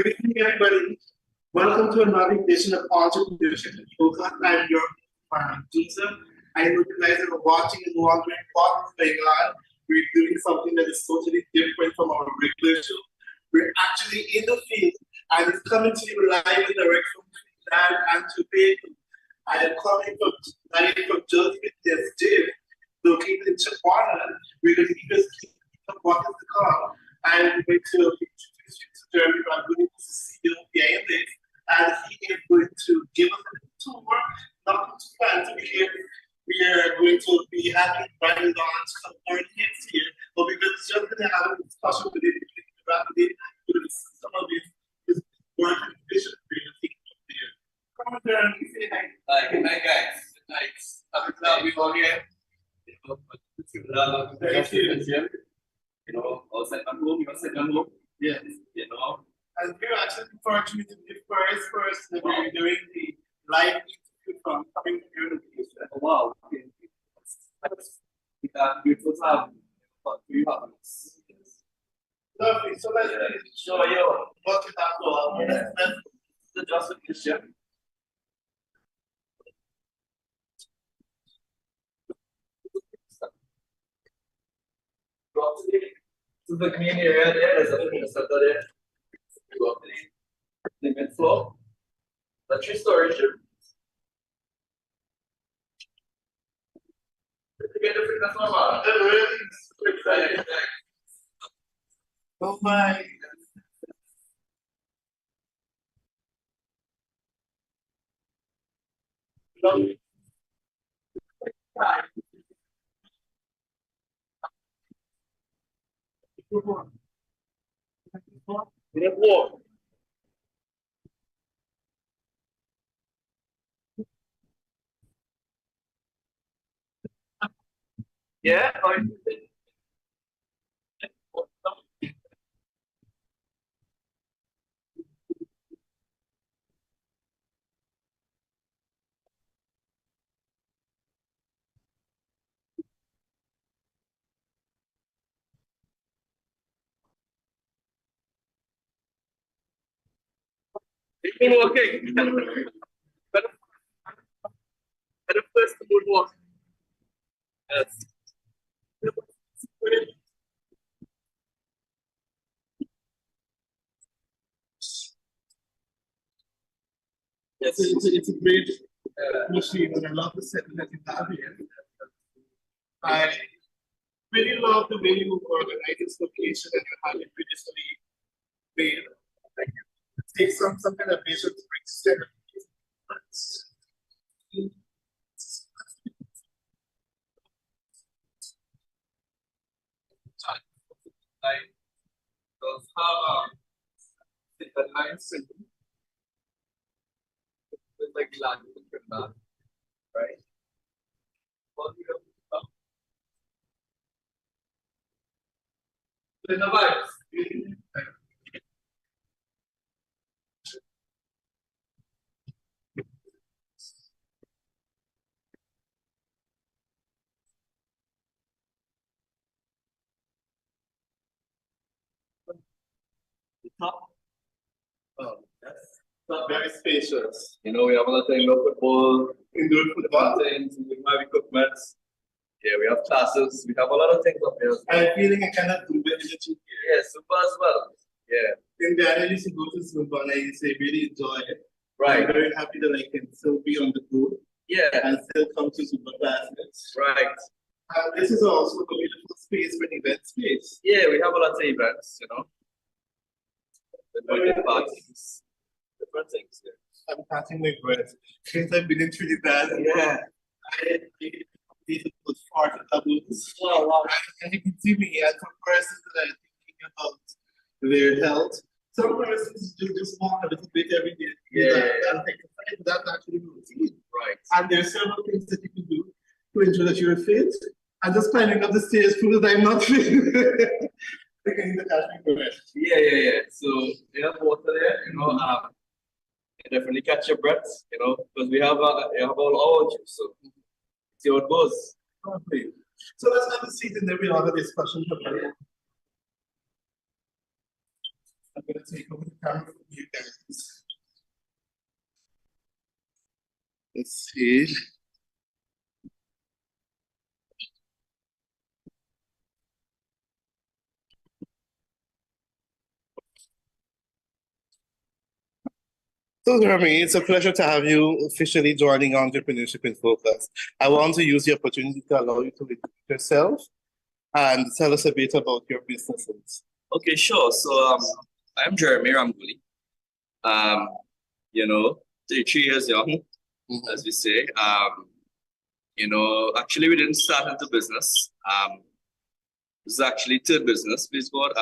Good evening, everybody. Welcome to another edition of Entrepreneurship and Yoga. I'm your Marlon. I know you guys are watching and wondering what's going on. We're doing something that is totally different from our regular show. We're actually in the field and it's coming to you live and direct from Trinidad and Tobago. I am coming live from Judgment Gym, located in Chihuahua. We're going to give us what is to come. I'm going to introduce you to Jeremy Ramgoolie, who's the CEO of Guyanese, and he is going to give us a tour. Not too fancy because we are going to be having running launch come early next year, but we're just going to have a discussion with him rapidly with some of his work and vision for you to take from there. Come on, Jeremy, say hi. Hi, good night, guys. Good night. Happy to have you all here. Thank you. You know, I'll send them home, you'll send them home. Yes. You know. And we're actually fortunate to be the first person that we're doing the live interview from coming to your location. Oh, wow. Okay. Beautiful time. You have this. Lovely. So let's show you what you have to offer. Yeah. Let's the justification. To the community area there, there's a fitness center there. You go up the mid floor. The 3-story gym. To get the fitness normal. really super excited. Oh my. Lovely. Yeah. It's been working. Better first good work. Yes. Yes, it's a great machine, and I love the setting that you have here. I really love the way you organize this location and you have it beautifully made. Like, take some kind of vision to bring together. Like those the lines with like land right? In the vibes. Oh, yes. Not very spacious. You know, we have a lot of indoor football, Indoor football. things, we have equipment. Yeah, we have classes, we have a lot of things up here. I'm feeling I cannot do it in the two years. Yeah, super as well. Yeah. In Ghana, I used to go to Zumba and I used to really enjoy it. Right. I'm very happy that I can still be on the go. Yeah. And still come to Zumba classes. Right. This is also a beautiful space for an event space. Yeah, we have a lot of events, you know. The parties, different things. Yeah. I'm catching my breath. Since I've been in Trinidad, Yeah. I completed with 4 doubles. Wow, wow. And you can see me as some persons that are thinking about their health. Some persons do just walk a little bit every day. Yeah. That's actually routine. Right. And there are several things that you can do to ensure that you're fit. And just climbing up the stairs proves that I'm not fit. Yeah. So you have water there, you know, definitely catch your breath, you know, because we have all our juice, so see how it goes. Okay. So let's have a seat and then we'll have a discussion. I'm going to take over the camera from you guys. Let's see. So, Jeremy, it's a pleasure to have you officially joining Entrepreneurship in Focus. I want to use the opportunity to allow you to introduce yourself and tell us a bit about your businesses. Okay, sure. So I'm Jeremy Ramgoolie. You know, 33 years young, as we say. You know, actually we didn't start into business. This is actually third business, please God.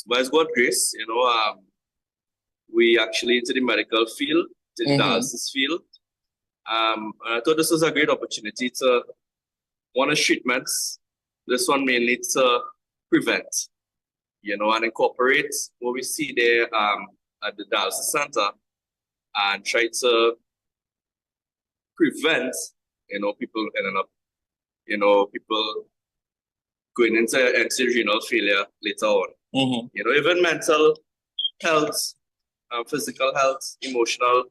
By God's grace, you know, we actually into the medical field, to the dialysis field. And I thought this was a great opportunity to one is treatments, this one mainly to prevent, you know, and incorporate what we see there at the dialysis center and try to prevent, you know, people ending up, you know, people going into renal failure later on. You know, even mental health, physical health, emotional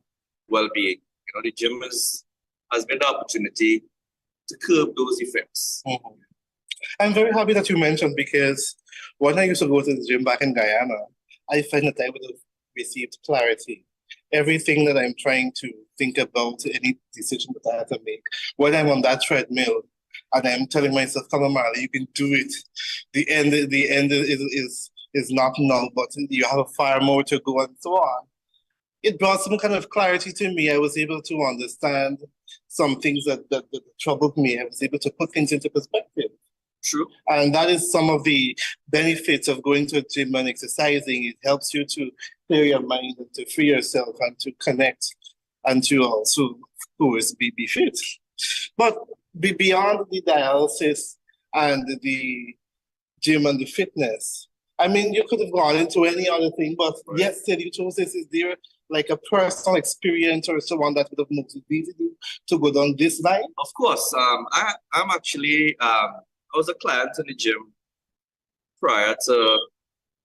well-being. You know, the gym has been the opportunity to curb those effects. I'm very happy that you mentioned, because when I used to go to the gym back in Guyana, I find that I would have received clarity. Everything that I'm trying to think about, any decision that I have to make, when I'm on that treadmill and I'm telling myself, come on, Marlon, you can do it. The end is not null, but you have far more to go and so on. It brought some kind of clarity to me. I was able to understand some things that troubled me. I was able to put things into perspective. True. And that is some of the benefits of going to a gym and exercising. It helps you to clear your mind and to free yourself and to connect and to also, of course, be fit. But beyond the dialysis and the gym and the fitness, I mean, you could have gone into any other thing, but yet still you chose this. Is there like a personal experience or someone that would have motivated you to go down this line? Of course. I'm actually, I was a client in the gym prior to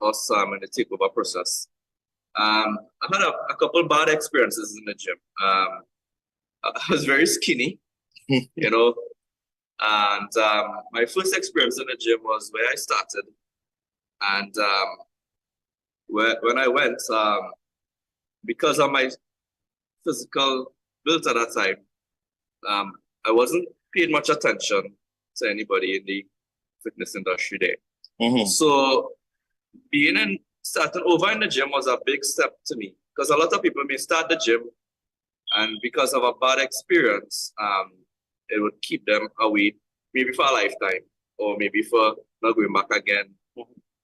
us in the takeover process. I had a couple bad experiences in the gym. I was very skinny, you know, and my first experience in the gym was where I started. And when I went, because of my physical build at that time, I wasn't paying much attention to anybody in the fitness industry there. So starting over in the gym was a big step to me, because a lot of people may start the gym and because of a bad experience, it would keep them away, maybe for a lifetime or maybe for not going back again.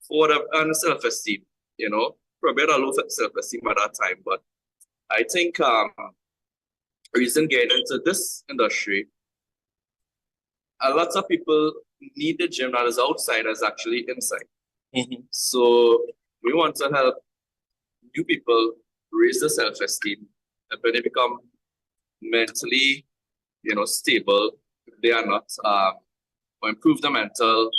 For whatever, and self-esteem, you know, probably a low self-esteem at that time. But I think reason getting into this industry, a lot of people need the gym that is outside as actually inside. So we want to help new people raise their self-esteem, and when they become mentally, you know, stable, if they are not, or improve the mental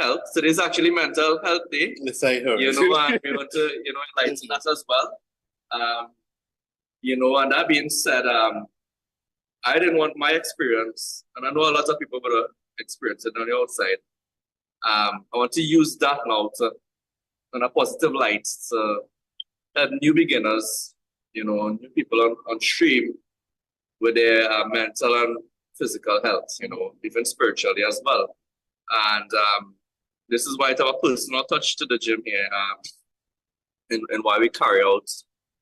health. So there's actually mental health day. Yes, I heard. You know, and we want to, you know, enlighten us as well. You know, and that being said, I didn't want my experience, and I know a lot of people would have experienced it on the outside. I want to use that now to, in a positive light, to help new beginners, you know, new people on stream with their mental and physical health, you know, even spiritually as well. And this is why it have a personal touch to the gym here, and why we carry out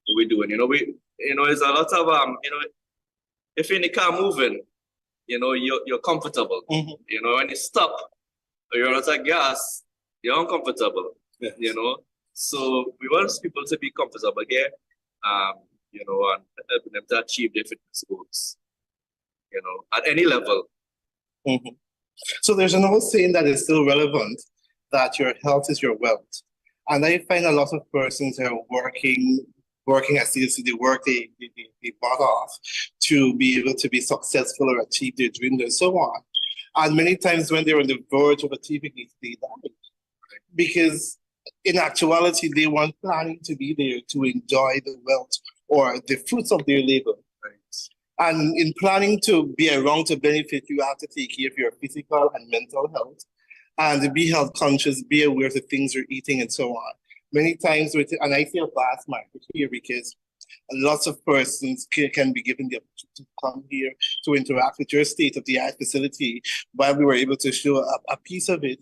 what we do. And there's a lot of you know, if you're in the car moving, you know, you're comfortable. You know, when you stop or you're out of gas, you're uncomfortable. Yes. You know, so we want people to be comfortable here, you know, and helping them to achieve their fitness goals, you know, at any level. So there's an old saying that is still relevant, that your health is your wealth. And I find a lot of persons are working as they work they butt off to be able to be successful or achieve their dreams and so on. And many times when they're on the verge of achieving it, they die. Because in actuality, they weren't planning to be there to enjoy the wealth or the fruits of their labor. And in planning to be around to benefit, you have to take care of your physical and mental health and be health conscious, be aware of the things you're eating and so on. Many times, and I see a vast market here because lots of persons can be given the opportunity to come here to interact with your state-of-the-art facility. While we were able to show a piece of it,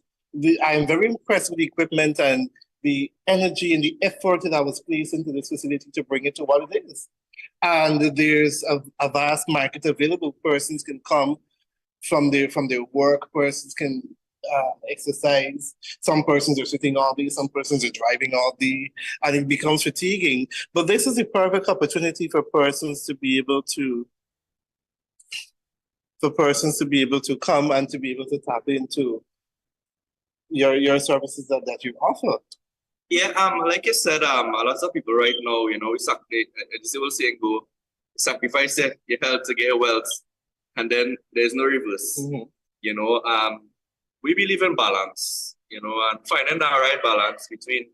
I am very impressed with the equipment and the energy and the effort that was placed into this facility to bring it to what it is. And there's a vast market available. Persons can come from their work. Persons can exercise. Some persons are sitting all day. Some persons are driving all day, and it becomes fatiguing. But this is the perfect opportunity for persons to be able to come and to be able to tap into your services that you offer. Yeah, like you said, lots of people right now, you know, the civil saying go, sacrifice your health to get your wealth, and then there's no reverse. You know, we believe in balance, you know, and finding that right balance between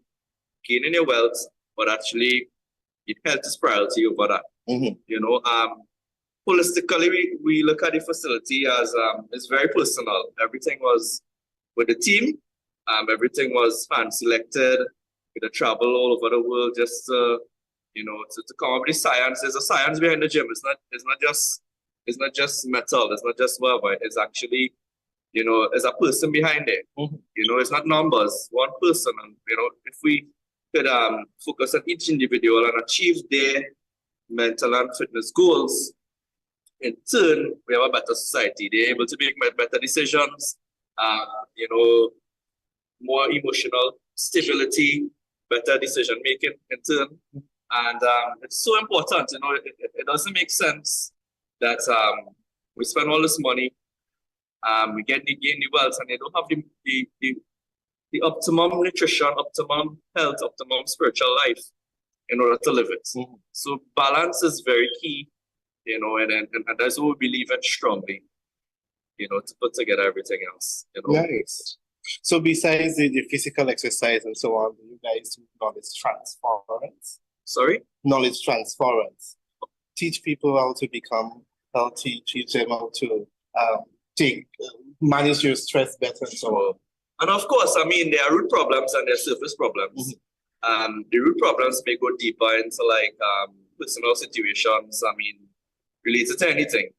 gaining your wealth, but actually your health is priority over that. You know, holistically, we look at the facility as it's very personal. Everything was with the team. Everything was hand selected. We travel all over the world just you know, to come up with the science. There's a science behind the gym. It's not just metal. It's not just whatever. It's actually, you know, there's a person behind it. You know, it's not numbers. One person. And you know, if we could focus on each individual and achieve their mental and fitness goals, in turn, we have a better society. They're able to make better decisions. You know, more emotional stability, better decision making in turn. And it's so important, you know, it doesn't make sense that we spend all this money, we gain the wealth, and they don't have the optimum nutrition, optimum health, optimum spiritual life in order to live it. So balance is very key, you know, and that's what we believe in strongly, you know, to put together everything else. You know? Nice. So besides the physical exercise and so on, do you guys do knowledge transference? Sorry? Knowledge transference. Teach people how to become healthy, teach them how to manage your stress better and so on. And of course, I mean, there are root problems and there are surface problems. The root problems may go deeper into like personal situations, I mean, related to anything.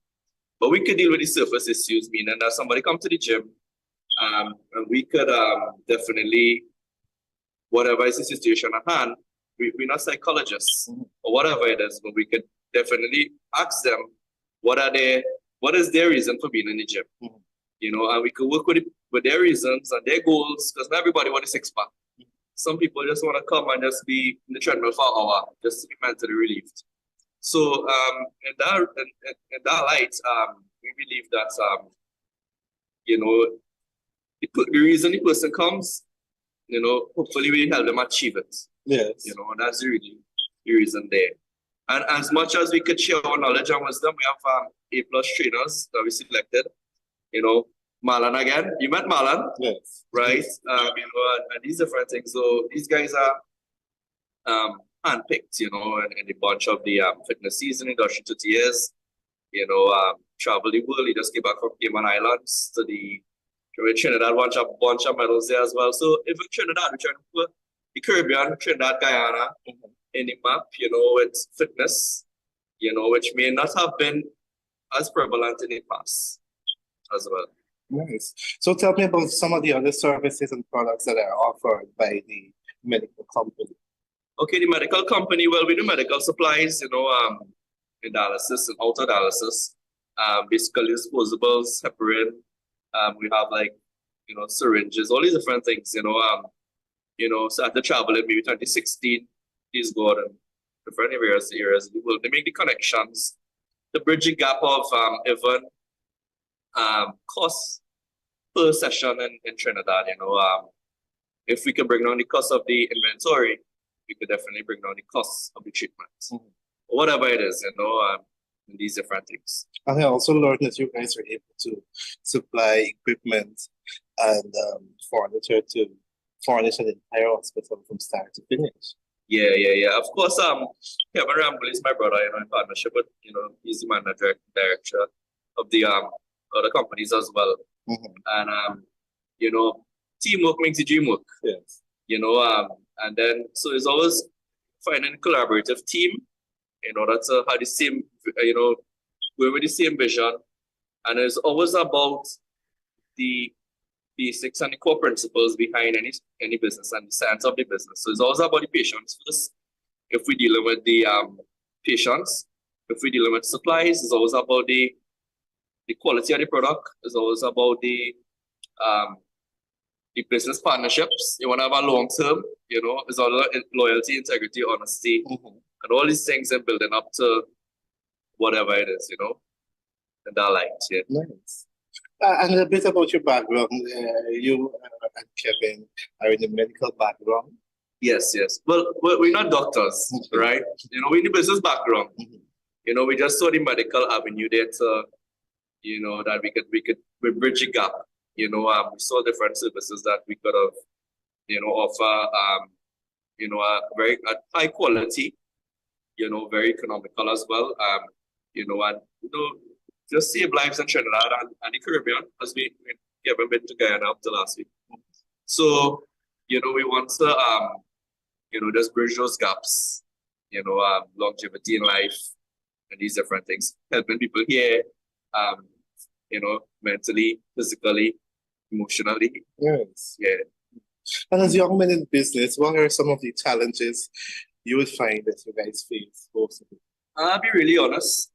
But we could deal with the surface issues, meaning that somebody come to the gym, and we could definitely, whatever is the situation at hand, we're not psychologists or whatever it is, but we could definitely ask them what is their reason for being in the gym, you know, and we could work with their reasons and their goals, because not everybody wants a six-pack. Some people just want to come and just be in the treadmill for an hour, just to be mentally relieved. So in that light, we believe that you know, the reason the person comes, you know, hopefully we help them achieve it. Yes. You know, and that's really the reason there. And as much as we could share our knowledge and wisdom, we have A+ trainers that we selected. You know, Marlon again. You met Marlon? Yes. Right? You know, and these different things. So these guys are handpicked, you know, in a bunch of the fitness season industry 30 years. You know, travel the world. He just came back from Cayman Islands to the Trinidad, bunch of medals there as well. So if in Trinidad, we try to put the Caribbean, Trinidad, Guyana in the map, you know, with fitness, you know, which may not have been as prevalent in the past as well. Nice. So tell me about some of the other services and products that are offered by the medical company. Okay, the medical company, well, we do medical supplies, you know, in dialysis and auto dialysis, basically disposables, heparin. We have like, you know, syringes, all these different things, you know, so after traveling, maybe 2016, he's got different areas of the world. They make the connections, the bridging gap of even costs per session in Trinidad, you know. If we can bring down the cost of the inventory, we could definitely bring down the cost of the treatment. Whatever it is, you know, these different things. And I also learned that you guys are able to supply equipment and furniture to furnish an entire hospital from start to finish. Yeah. Of course, Kevin Ramgoolie is my brother, in partnership with, he's the manager, director of the other companies as well. And teamwork makes the dream work. Yes. And then so it's always finding a collaborative team in order to have the same, going with the same vision. And it's always about the basics and the core principles behind any business and the science of the business. So it's always about the patients first. If we're dealing with the patients, if we're dealing with supplies, it's always about the quality of the product. It's always about the business partnerships. You want to have a long term, it's all about loyalty, integrity, honesty, and all these things and building up to whatever it is, and that light. Yeah. Nice. And a bit about your background. You and Kevin are in the medical background. Yes. Well, we're not doctors, right? We're in the business background. We just saw the medical avenue there to, that we bridge a gap. We saw different services that we could have, offer, a very high quality, very economical as well. Just save lives in Trinidad and the Caribbean, as we haven't been to Guyana up to last week. So, we want to, just bridge those gaps, longevity in life and these different things, helping people here, mentally, physically, emotionally. Yes. Yeah. And as young men in business, what are some of the challenges you would find that you guys face most of it? I'll be really honest.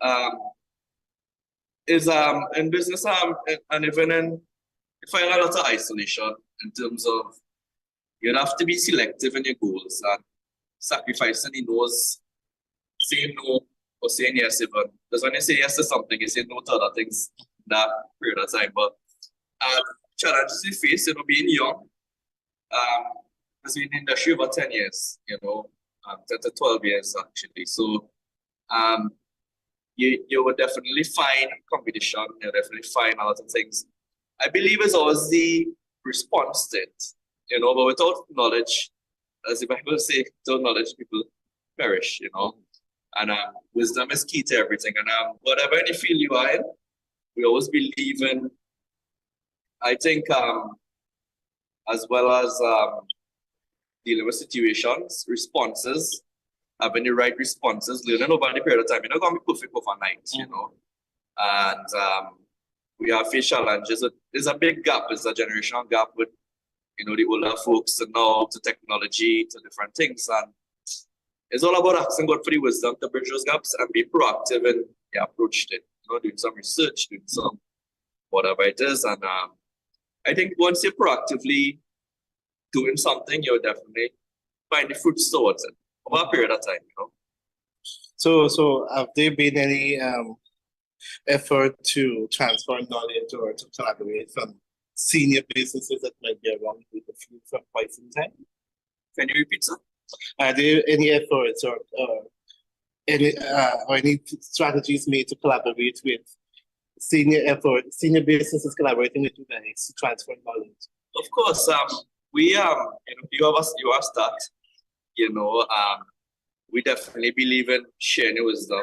Is in business and even in you find a lot of isolation in terms of you have to be selective in your goals and sacrificing the no's, saying no or saying yes even. Because when you say yes to something, you say no to other things in that period of time. But challenges we face, being young, has been in the industry over 10 years, 10 to 12 years actually. So you will definitely find competition, you'll definitely find a lot of things. I believe it's always the response to it, but without knowledge, as the Bible says, without knowledge, people perish, And wisdom is key to everything. And whatever any field you are in, we always believe in, I think, as well as dealing with situations, responses, having the right responses, learning over the period of time. You're not going to be perfect overnight, And we have faced challenges. There's a big gap. There's a generational gap with, the older folks and now to technology, to different things. And it's all about asking God for the wisdom to bridge those gaps and be proactive in the approach to it. Doing some research, doing some whatever it is. And I think once you're proactively doing something, you'll definitely find the fruits towards it over a period of time, So have there been any effort to transfer knowledge or to collaborate from senior businesses that might be around with the field for quite some time? Can you repeat, sir? Are there any efforts or any strategies made to collaborate with senior businesses collaborating with you guys to transfer knowledge? Of course, we you have start. We definitely believe in sharing wisdom.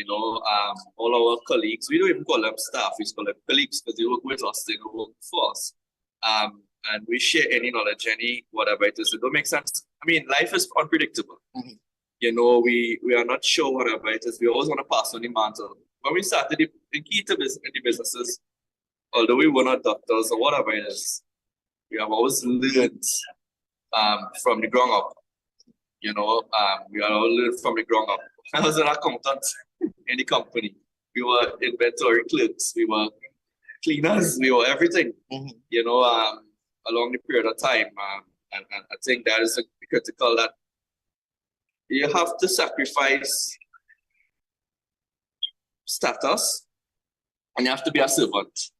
All our colleagues, we don't even call them staff, we call them colleagues because they work with us, they don't work for us. And we share any knowledge, any whatever it is. It don't make sense. I mean, life is unpredictable. We are not sure whatever it is. We always want to pass on the mantle. When we started the key to the businesses, although we were not doctors or whatever it is, we have always learned from the ground up. We are all learned from the ground up. I was an accountant in the company. We were inventory clerks. We were cleaners. We were everything. Along the period of time, and I think that is critical that you have to sacrifice status, and you have to be a servant.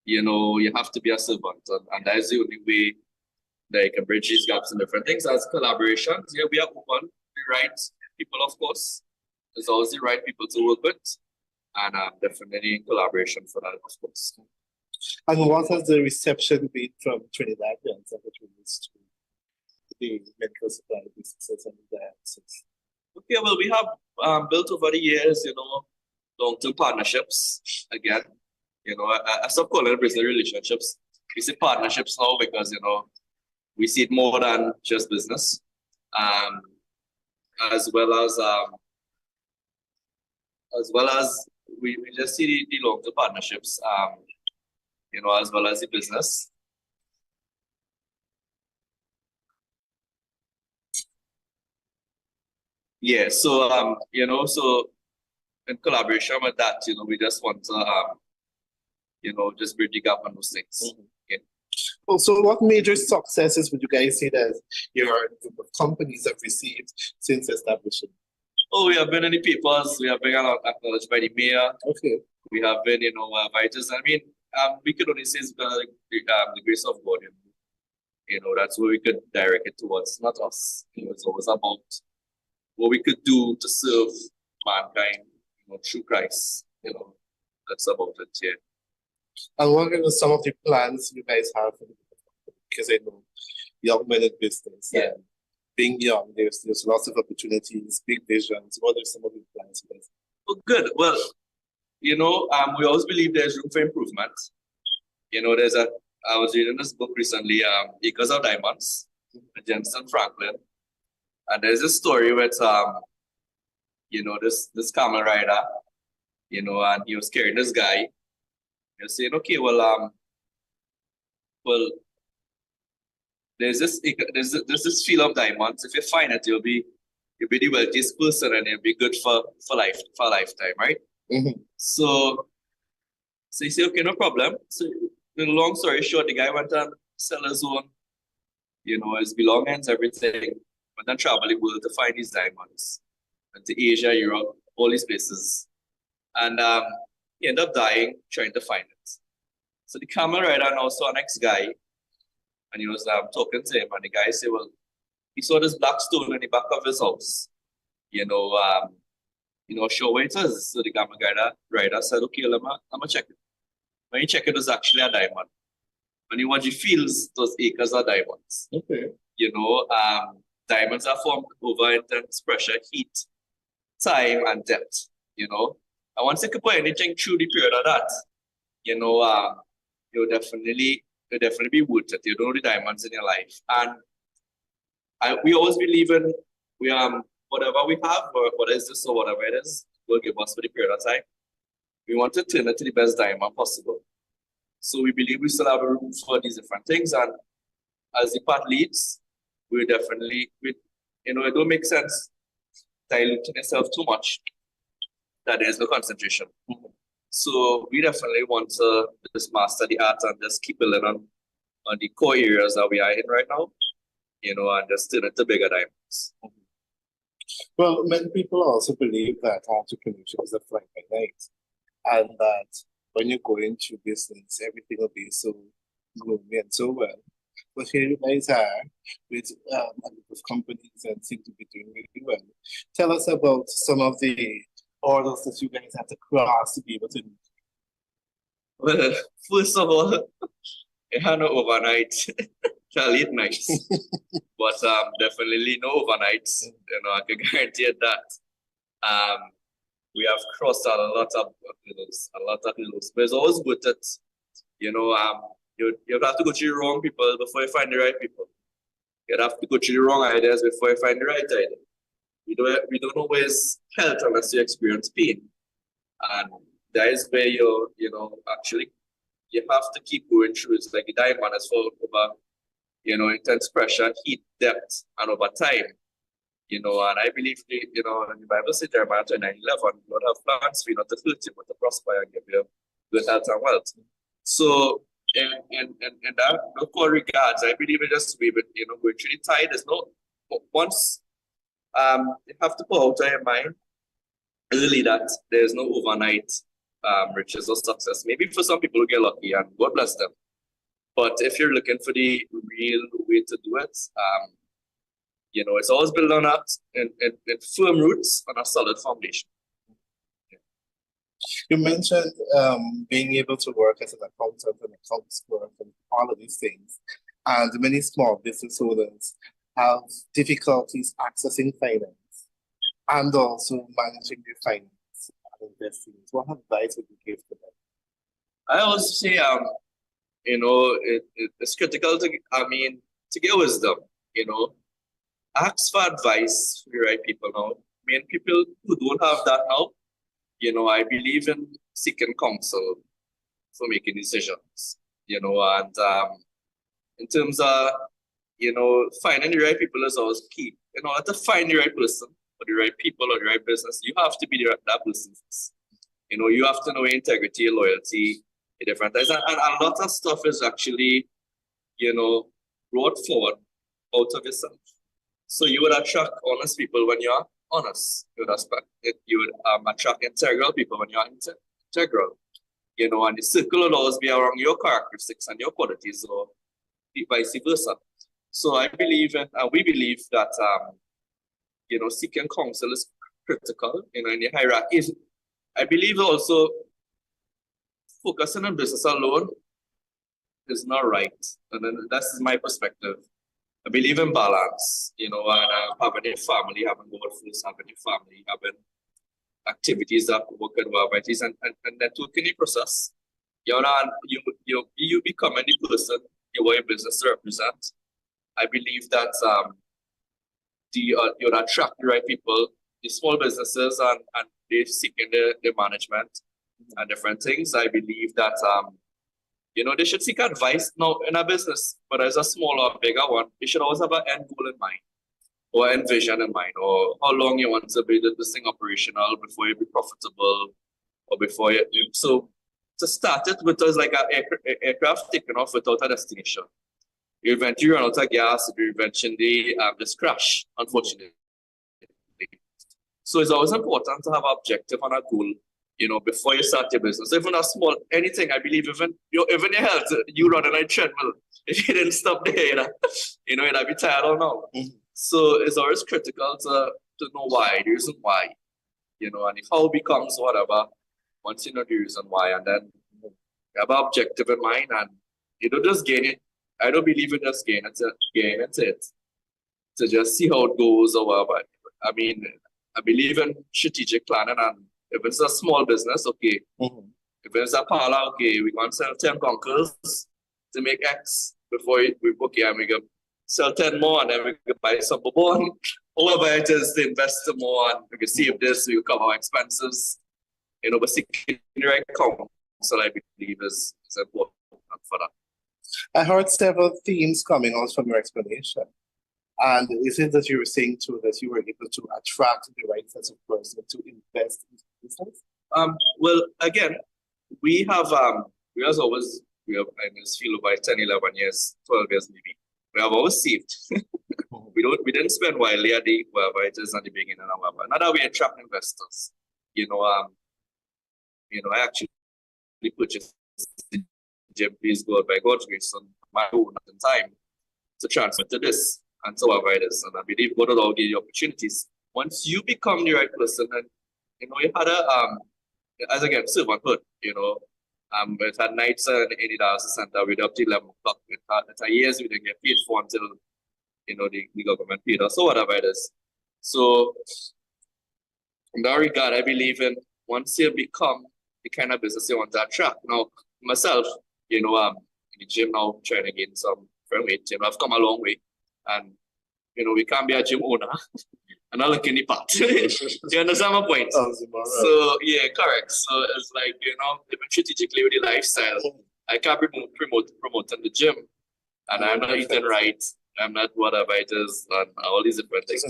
You have to be a servant, and that is the only way that you can bridge these gaps and different things. As collaborations, we are open, the right people, of course. There's always the right people to work with, and definitely collaboration for that, of course. And what has the reception been from Trinidadians as it relates to the medical supply businesses and the access? Okay, well, we have built over the years, long-term partnerships. Again, I stopped calling it business relationships. We say partnerships now because we see it more than just business, as well as we just see the long-term partnerships, as well as the business. Yeah, so so in collaboration with that, we just want to just bridge the gap on those things. Mm-hmm. Yeah. Also, what major successes would you guys say that your group of companies have received since establishing? Oh, we have been in the papers. We have been acknowledged by the mayor. Okay. We have been, invited. I mean, we could only say it's the grace of God. That's where we could direct it towards, not us. It's always about what we could do to serve mankind, through Christ. That's about it. Yeah. And what are some of the plans you guys have? Because I know young men in business. Yeah. And being young, there's lots of opportunities, big visions. What are some of the plans you guys have? Oh, good. Well, we always believe there's room for improvement. I was reading this book recently, Acres of Diamonds, by Jensen Franklin. And there's a story with this camel rider, and he was carrying this guy. He was saying, okay, well, there's this field of diamonds. If you find it, you'll be the wealthiest person, and it'll be good for a lifetime, right? Mm-hmm. So you say, okay, no problem. So, long story short, the guy went and sell his own, his belongings, everything. Went and traveled the world to find these diamonds. Went to Asia, Europe, all these places. And he ended up dying trying to find it. So the camel rider now saw an ex-guy, and he was talking to him, and the guy said, well, he saw this black stone in the back of his house. Show where it is. So the camel rider said, okay, I'm gonna check it. When he checked, it was actually a diamond. When he watched the fields, those acres are diamonds. Okay. Diamonds are formed over intense pressure, heat, time, and depth. And once you could put anything through the period of that, you'll definitely be worth it. You don't know the diamonds in your life. And we always believe in whatever we have, or what is this or whatever it is, will give us for the period of time. We want to turn it to the best diamond possible. So we believe we still have a room for these different things. And as the path leads, we definitely, it don't make sense diluting yourself too much that there is no concentration. Mm-hmm. So we definitely want to just master the art and just keep building on the core areas that we are in right now, and just turn it to bigger diamonds. Mm-hmm. Well, many people also believe that entrepreneurship is a fly by night, and that when you go into business, everything will be so gloomy and so well. But here you guys are with a group of companies and seem to be doing really well. Tell us about some of the orders that you guys had to cross to be able to do. Well, first of all, it had no overnight, late nights. But definitely no overnights. I can guarantee that. We have crossed a lot of hurdles. But it's always worth it. You have to go to the wrong people before you find the right people. You have to go to the wrong ideas before you find the right idea. We don't always help unless you experience pain. And that is where you have to keep going through. It's like the diamond is for over, intense pressure, heat, depth, and over time. And I believe, in the Bible says Jeremiah 29:11, Lord have plans for you not to hurt you, but to prosper and give you good health and wealth. So, in that local regards, I believe it just we would, going through the tide. There's no, once you have to put out of your mind early that there's no overnight riches or success. Maybe for some people who get lucky, and God bless them. But if you're looking for the real way to do it, it's always built on that in firm roots on a solid foundation. You mentioned being able to work as an accountant and accounts clerk and all of these things. And many small business owners have difficulties accessing finance and also managing their finance and investing. What advice would you give to them? I always say, it's critical to get wisdom, ask for advice from the right people now. People who don't have that now, I believe in seeking counsel for making decisions, and in terms of, finding the right people is always key. In order to find the right person or the right people or the right business, you have to be that person first. You have to know your integrity, your loyalty, the different things. And a lot of stuff is actually, brought forward out of yourself. So you would attract honest people when you're honest. You would attract integral people when you're integral. And the circle will always be around your characteristics and your qualities, or vice versa. So I believe in, and we believe that, seeking counsel is critical, in the hierarchies. I believe also focusing on business alone is not right. And then that's my perspective. I believe in balance, and having a family, having goals, having a family, having activities that work with varieties and networking the process. You becoming the person you want your business to represent. I believe that you'll attract the right people, the small businesses, and they're seeking the management and different things. I believe that they should seek advice now in a business, but as a small or bigger one, they should always have an end goal in mind, or end vision in mind, or how long you want to be this thing operational before you be profitable, or before you. So to start it with us like an aircraft taking off without a destination. You eventually run out of gas, you eventually just crash, unfortunately. So it's always important to have an objective and a goal, before you start your business. Even a small anything, I believe, even your health, you run on a treadmill. If you didn't stop there, you'd be tired or no. Mm-hmm. So it's always critical to know why, the reason why, and if how it becomes whatever, once you know the reason why, and then you have an objective in mind, and you don't just gain it. I don't believe in just gain it to just see how it goes or whatever. I believe in strategic planning, and if it's a small business, okay. Mm-hmm. If it's a parlor, okay, we want to sell 10 conkers to make X before we book it, and we can sell 10 more, and then we can buy some bourbon. However, it is to invest more, and we can save this, we can cover our expenses. But seeking the right counsel, I believe, is important for that. I heard several themes coming out from your explanation. And is it that you were saying too that you were able to attract the right set of person to invest in business? Well, again, we have in this field about 10, 11 years, 12 years maybe. We have always saved. we didn't spend wildly at the wherever it is at the beginning and whatever. Not that we attract investors. I actually purchased the gym, please God, by God's grace, on my own at the time to transfer to this and so whatever it is. And I believe God will all give you opportunities. Once you become the right person, and you had as again, servanthood, it had nights in the $80 center, we'd up to 11 o'clock. It had years we didn't get paid for until the government paid us, so whatever it is. So in that regard, I believe in once you become the kind of business you want to attract. Now, myself, in the gym now, trying to gain some frame weight, I've come a long way. And, we can't be a gym owner and not look in the part. Do you understand my point? So, yeah, correct. So it's like, living strategically with the lifestyle. I can't be promoting the gym, and I'm not eating right. I'm not whatever it is, and all these different things.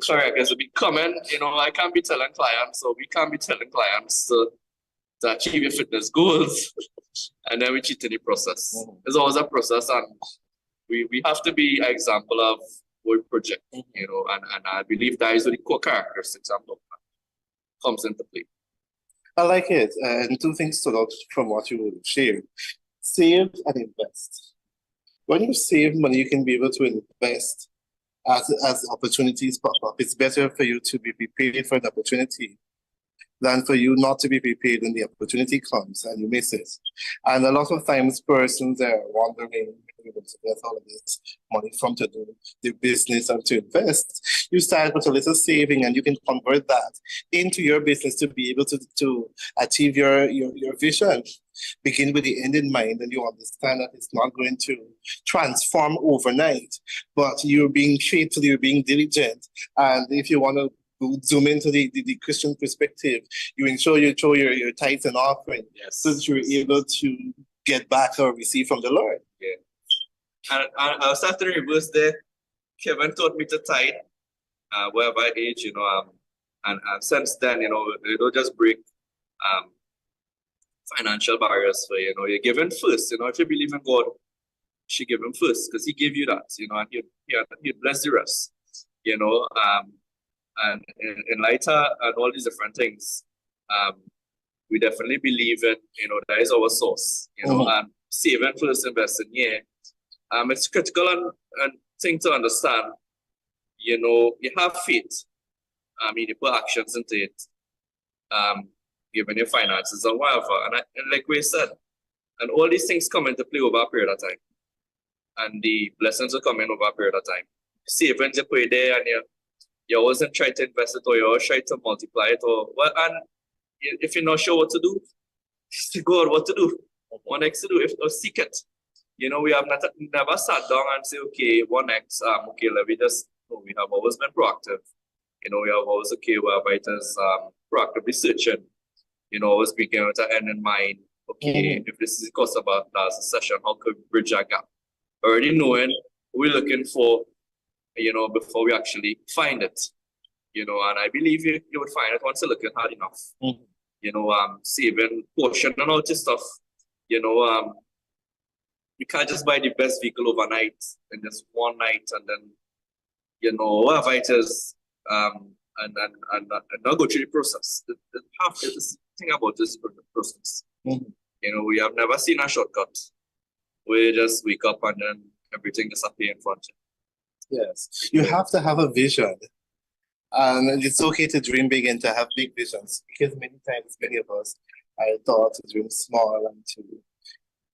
Correct. As a becoming, I can't be telling clients, so we can't be telling clients to achieve your fitness goals, and then we cheat in the process. It's always a process, and we have to be an example of what we project, and I believe that is what the core characteristics of comes into play. I like it, and two things stood out from what you shared: save and invest. When you save money, you can be able to invest as opportunities pop up. It's better for you to be prepared for an opportunity than for you not to be prepared when the opportunity comes and you miss it. And a lot of times persons are wondering where to get all of this money from to do the business and to invest. You start with a little saving and you can convert that into your business to be able to achieve your vision. Begin with the end in mind, and you understand that it's not going to transform overnight, but you're being faithful, you're being diligent. And if you want to zoom into the Christian perspective, you ensure you show your tithes and offering, so that you're able to get back or receive from the Lord. Yeah. And I'll start to reverse there. Kevin taught me to tithe, wherever age, and since then, you don't just break financial barriers for you're given first. If you believe in God, you should give him first because he gave you that, and he'll bless the rest. And in lighter and all these different things, we definitely believe in, that is our source, and saving first, investing here. It's critical and thing to understand. You have faith. You put actions into it. Given your finances and whatever. And like we said, and all these things come into play over a period of time. And the blessings will come in over a period of time. Savings you put there and you wasn't trying to invest it or you always try to multiply it and if you're not sure what to do, just go on what to do. What next to do or seek it. We have never sat down and say, okay, what next? Okay, let me just we have always been proactive. We have always whereby it is proactively searching. Always speaking with an end in mind. Okay, if this is the cost of our last session, how could we bridge that gap? Already knowing what we're looking for, before we actually find it. And I believe you would find it once you're looking hard enough. Saving, portion and all this stuff. You can't just buy the best vehicle overnight in just one night and then, whatever it is, and not go through the process. This thing about this process. We have never seen a shortcut. We just wake up and then everything is appear in front of you. Yes, you have to have a vision. And it's okay to dream big and to have big visions, because many of us are taught to dream small and to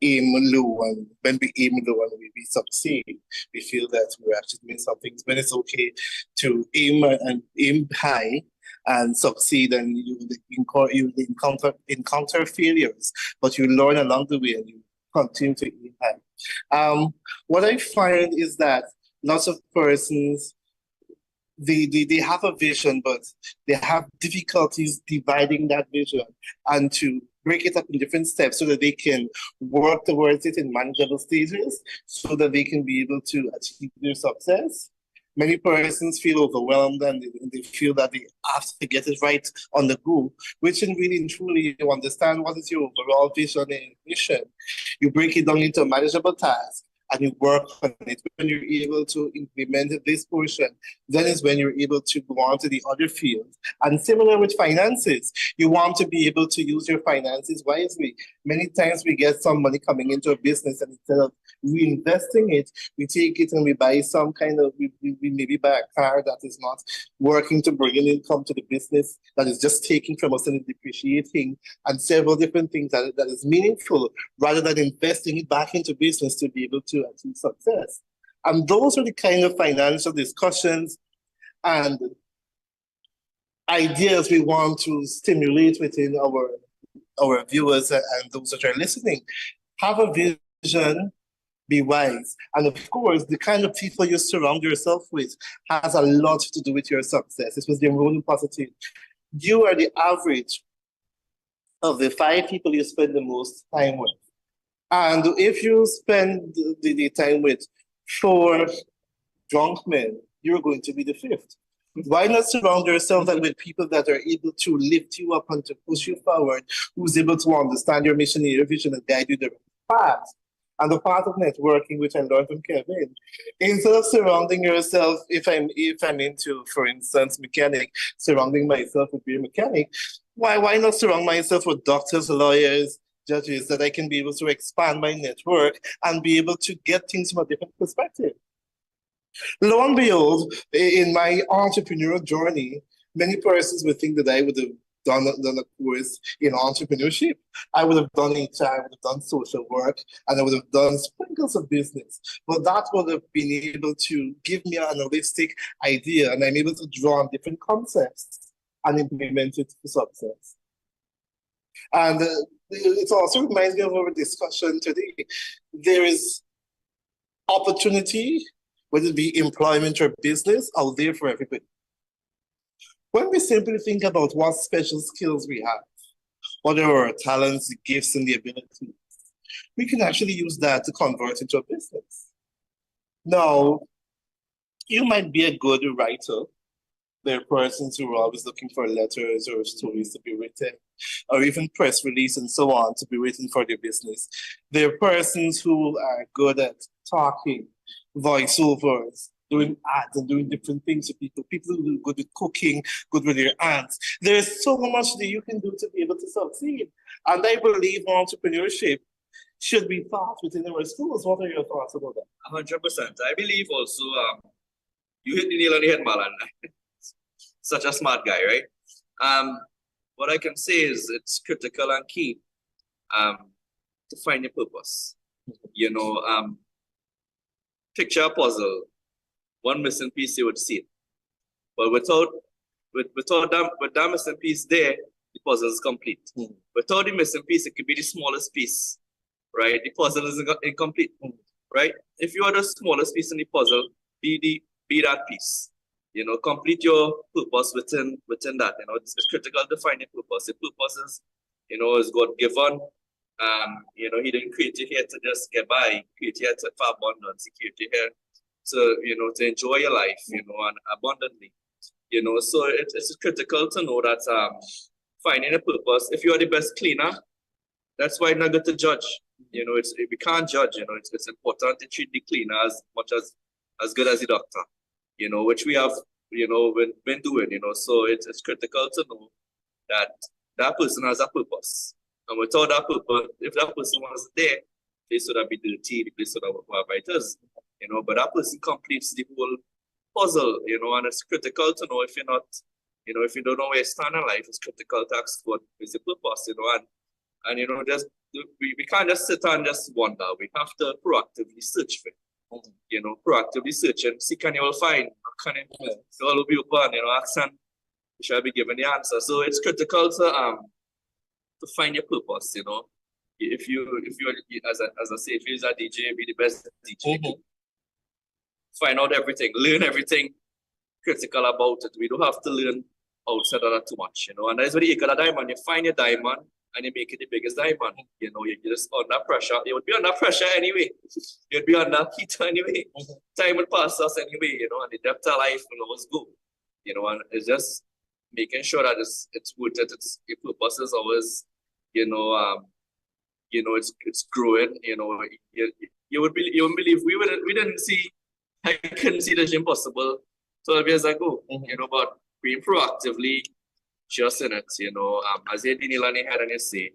aim low, and when we aim low and we succeed, we feel that we're actually doing something. When it's okay to aim high and succeed, and you encounter failures, but you learn along the way and you continue to aim high. What I find is that lots of persons, they have a vision, but they have difficulties dividing that vision and to break it up in different steps so that they can work towards it in manageable stages so that they can be able to achieve their success. Many persons feel overwhelmed and they feel that they have to get it right on the go, which in really and truly you understand what is your overall vision and mission. You break it down into a manageable task and you work on it. When you're able to implement this portion, then is when you're able to go on to the other fields. And similar with finances, you want to be able to use your finances wisely. Many times we get some money coming into a business, and instead of reinvesting it, we take it and we buy some kind of, we maybe buy a car that is not working to bring in income to the business, that is just taking from us and depreciating, and several different things that is meaningful, rather than investing it back into business to be able to achieve success. And those are the kind of financial discussions and ideas we want to stimulate within our viewers and those that are listening. Have a vision, be wise. And of course, the kind of people you surround yourself with has a lot to do with your success. This was the enrollment positive. You are the average of the 5 people you spend the most time with. And if you spend the time with 4 drunk men, you're going to be the 5th. Why not surround yourself with people that are able to lift you up and to push you forward, who's able to understand your mission and your vision and guide you the right path? And the part of networking, which I learned from Kevin, instead of surrounding yourself, if I'm into, for instance, mechanic, surrounding myself with being a mechanic, why not surround myself with doctors, lawyers, judges, that I can be able to expand my network and be able to get things from a different perspective. Lo and behold, in my entrepreneurial journey, many persons would think that I would have done a course in entrepreneurship. I would have done HR, I would have done social work, and I would have done sprinkles of business. But that would have been able to give me an holistic idea, and I'm able to draw on different concepts and implement it for success. And it also reminds me of our discussion today. There is opportunity, whether it be employment or business, out there for everybody. When we simply think about what special skills we have, what are our talents, the gifts, and the abilities, we can actually use that to convert into a business. Now, you might be a good writer. There are persons who are always looking for letters or stories to be written, or even press release and so on to be written for their business. There are persons who are good at talking, voiceovers, doing ads and doing different things to people. People who are good with cooking, good with their hands. There's so much that you can do to be able to succeed. And I believe entrepreneurship should be taught within our schools. What are your thoughts about that? 100%. I believe also, you hit the nail on the head, Marlon. Such a smart guy, right? What I can say is it's critical and key to find your purpose. You know, picture a puzzle. One missing piece, you would see it. But without that missing piece there, the puzzle is complete. Without the missing piece, it could be the smallest piece, right? The puzzle is incomplete, right? If you are the smallest piece in the puzzle, be that piece. You know, complete your purpose within that. You know, it's critical to find your purpose. Your purpose is, you know, is God given. You know, He didn't create you here to just get by. He created you here for abundance. He created you here to, you know, to enjoy your life, you know, and abundantly. You know, so it's critical to know that finding a purpose. If you are the best cleaner, that's why it's not good to judge. You know, we can't judge. You know, it's important to treat the cleaner as much as good as the doctor. You know, which we have, you know, been doing. You know, so it's critical to know that that person has a purpose, and without that purpose, if that person was there, the place would have been dirty, the place would have been writers. You know, but that person completes the whole puzzle. You know, and it's critical to know if you're not, you know, if you don't know where you stand in life, it's critical to ask what is the purpose. You know, and you know, just we can't just sit and just wonder. We have to proactively search for it. You know, proactively search and seek and you will find. Can it will be open, you know, ask and you shall be given the answer. So it's critical to find your purpose, you know. If you as I say, if you're a DJ, be the best DJ. Find out everything, learn everything critical about it. We don't have to learn outside of that too much, you know. And that's where you get a diamond, you find your diamond and you make it the biggest diamond. You know, you're just under pressure. You would be under pressure anyway. You'd be under heat anyway. Time will pass us anyway, you know, and the depth of life will always go. You know, and it's just making sure that it's worth it. It's your purpose is always, you know, it's growing. You know, you wouldn't believe we didn't see. I couldn't see the gym possible 12 years ago. You know, but being proactively just in it, you know, as you did on your head and you say,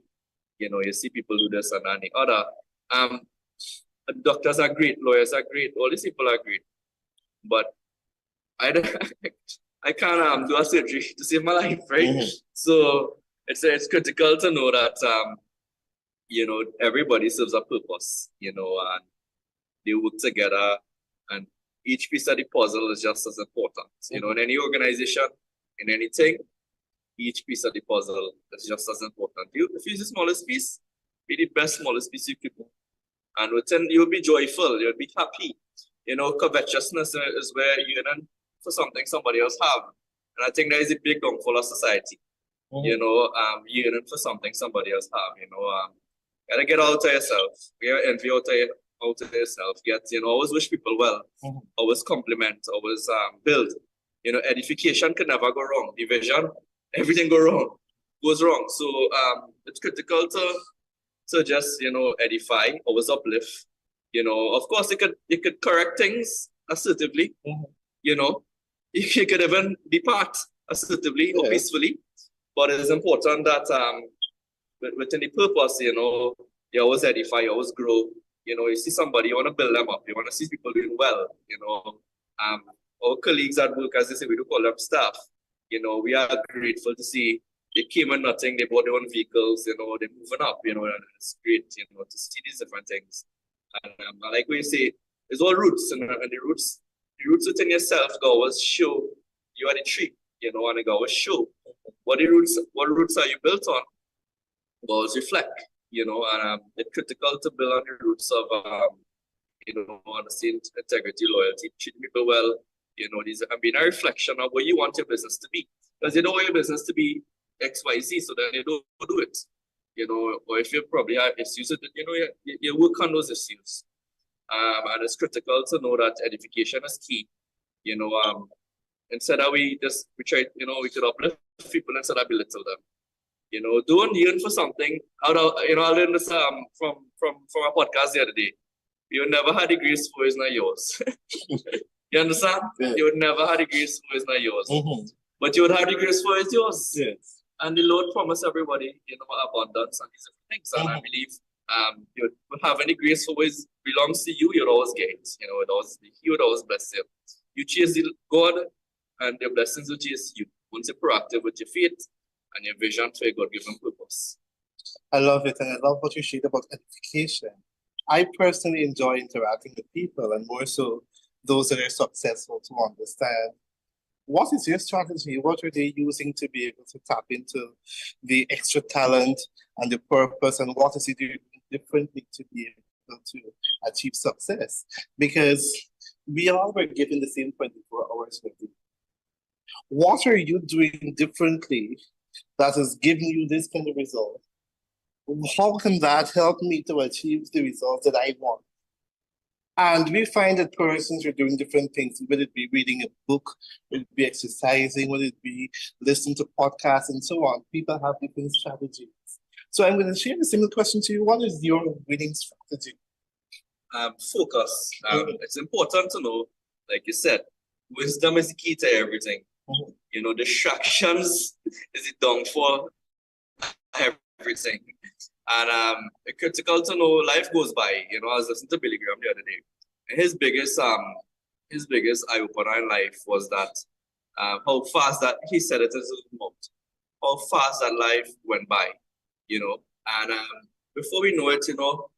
you know, you see people do this and the other. Doctors are great, lawyers are great, all these people are great, but I can't do a surgery to save my life, right? So it's critical to know that you know, everybody serves a purpose, you know, and they work together, and each piece of the puzzle is just as important. You know, in any organization, in anything, each piece of the puzzle is just as important. If you use the smallest piece, be the best smallest piece you could do. And within, you'll be joyful, you'll be happy. You know, covetousness is where you're yearning for something somebody else have. And I think that is a big downfall of society. You know, yearning for something somebody else have, you know. Gotta get out of yourself. Get envy out of yourself. Get, you know, always wish people well. Always compliment, always build. You know, edification can never go wrong. Division, everything goes wrong. So it's critical to just, you know, edify, always uplift. You know, of course, you could correct things assertively. You know, you could even depart assertively or peacefully. But it is important that within the purpose, you know, you always edify, you always grow. You know, you see somebody, you want to build them up. You want to see people doing well. You know, our colleagues at work, as they say, we do call them staff. You know, we are grateful to see they came and nothing, they bought their own vehicles, you know, they're moving up, you know, and it's great, you know, to see these different things. And I like what you say, it's all roots, and the roots within yourself go always show you are the tree, you know, and it always show what roots are you built on, always reflect, you know, and it's critical to build on the roots of you know, honesty, integrity, loyalty, treating people well, you know, these and being a reflection of what you want your business to be. Because you don't want your business to be XYZ, so then you don't do it. You know, or if you probably have issues, you know, you work on those issues. And it's critical to know that edification is key. You know, instead of we try, you know, we could uplift people instead of belittle them. You know, don't yearn for something out of, you know, I learned this from a podcast the other day. You never had a grace for is not yours. You understand? Yeah. You would never had a grace for is not yours. Mm-hmm. But you would have the grace for is yours. Yes. And the Lord promised everybody, you know, abundance and these different things. And I believe you would have any grace for what belongs to you, you'll always get it. You know, He would always bless you. You chase the God and the blessings will chase you. Once you're proactive with your faith and your vision for a God-given purpose. I love it, and I love what you shared about edification. I personally enjoy interacting with people, and more so those that are successful, to understand what is your strategy, what are they using to be able to tap into the extra talent and the purpose, and what is it doing differently to be able to achieve success? Because we all were given the same 24 hours a day. What are you doing differently that is giving you this kind of result? How can that help me to achieve the results that I want? And we find that persons are doing different things, whether it be reading a book, whether it be exercising, whether it be listening to podcasts and so on. People have different strategies. So I'm going to share a similar question to you. What is your winning strategy? Focus. It's important to know, like you said, wisdom is the key to everything. Mm-hmm. You know, distractions is the downfall of everything. And it's critical to know life goes by. You know, I was listening to Billy Graham the other day. And his biggest eye opener in life was that how fast that he said it in his mouth, how fast that life went by, you know. And before we know it, you know,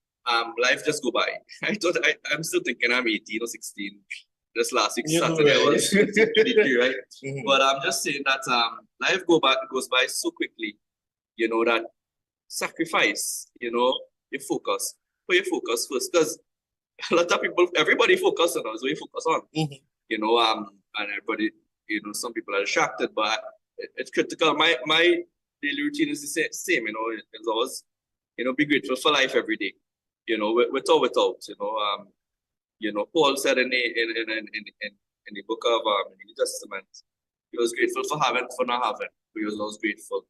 life just go by. I'm still thinking I'm 18 or 16. Just last week, Saturday, I was 23, right? Mm-hmm. But I'm just saying that life goes by so quickly, you know, that sacrifice, you know, your focus. Put your focus first, because a lot of people, everybody focus on us, what you focus on. Mm-hmm. You know, and everybody, you know, some people are distracted, but it's critical. My daily routine is the same, you know, it's always, you know, be grateful for life every day, you know, with or without, you know, Paul said in the book of the New Testament, he was grateful for having, for not having, but he was always grateful.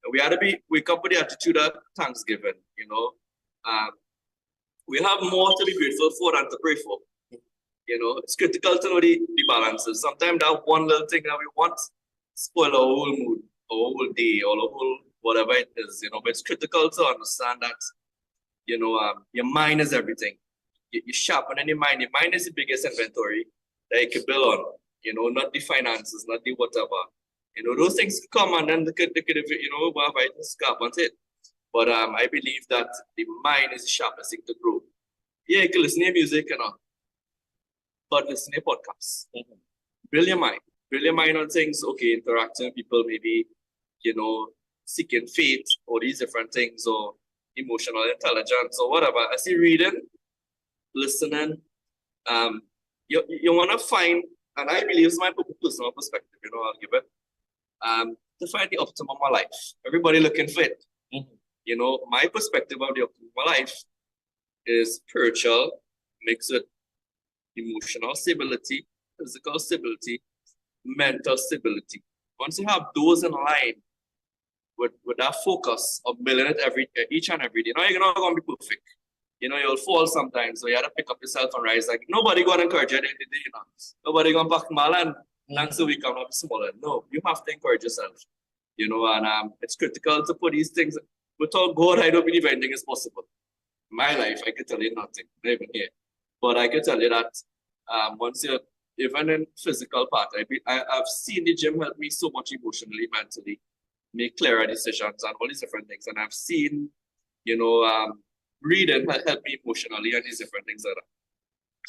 And we had to wake up with the attitude of thanksgiving, you know. We have more to be grateful for than to pray for. You know, it's critical to know the balances. Sometimes that one little thing that we want spoil our whole mood, our whole day, or our whole whatever it is, you know. But it's critical to understand that, you know, your mind is everything. You sharpen your mind. Your mind is the biggest inventory that you can build on. You know, not the finances, not the whatever. You know, those things come and then they could you know, I just scarp on it. But I believe that the mind is the sharpest thing to grow. Yeah, you can listen to music and all, but listen to podcasts. Mm-hmm. Build your mind. Build your mind on things, okay, interacting with people, maybe, you know, seeking faith or these different things, or emotional intelligence or whatever. I see reading, listening, you want to find, and I believe it's my personal perspective, you know, I'll give it, to find the optimum of life. Everybody looking for it. Mm-hmm. You know, my perspective of the optimum of life is spiritual, mixed with emotional stability, physical stability, mental stability. Once you have those in line with that focus of building it each and every day, now you're not going to be perfect. You know, you'll fall sometimes, so you have to pick up yourself and rise. Like, nobody going to encourage you, you know. Nobody going to pack Marlon, thanks a week, I'm not smaller. No, you have to encourage yourself. You know, and it's critical to put these things. Without God, I don't believe anything is possible. In my life, I can tell you nothing, not even here. But I can tell you that once you're, even in physical part, I've seen the gym help me so much emotionally, mentally. make clearer decisions and all these different things. And I've seen, reading help me emotionally and these different things like that.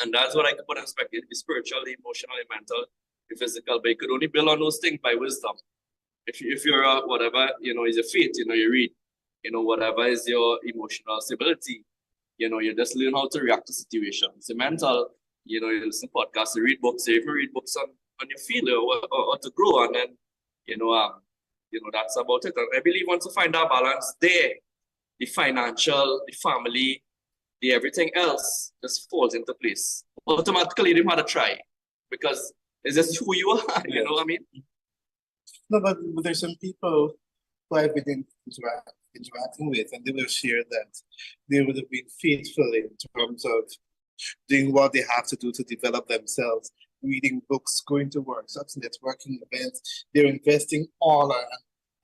And that's what I could put in perspective: the spiritual, the emotional, the mental, the physical. But you could only build on those things by wisdom. If you're whatever, is your faith, you read, whatever is your emotional stability, you just learn how to react to situations. The mental, you listen to podcasts, you read books, you even read books on your field or to grow. And then, that's about it. And I believe once you find that balance there, the financial, the family, the everything else just falls into place. Automatically, you don't have to try because it's just who you are, you know what I mean? No, but there's some people who I've been interacting with, and they will share that they would have been faithful in terms of doing what they have to do to develop themselves, reading books, going to workshops, networking events. They're investing all, and